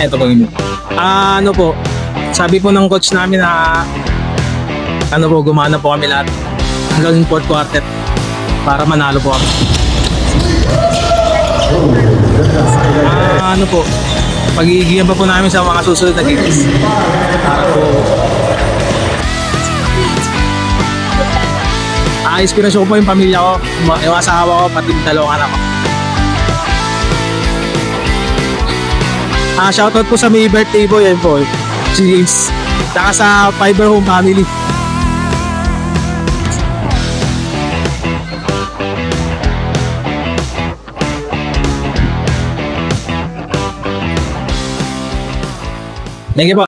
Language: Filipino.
Ito po yun. Ano po, sabi po ng coach namin na ano po, gumana po kami lahat hanggang fourth quarter para manalo po kami. Ano po, pag-iigihan pa po namin sa mga susunod na games para po inspirasyon ko po yung pamilya ko, yung asawa ko, pati yung dalawang anak ko. Shoutout po sa may birthday boy, yan po, si James. Saka sa Fiber Home family. Thank you po.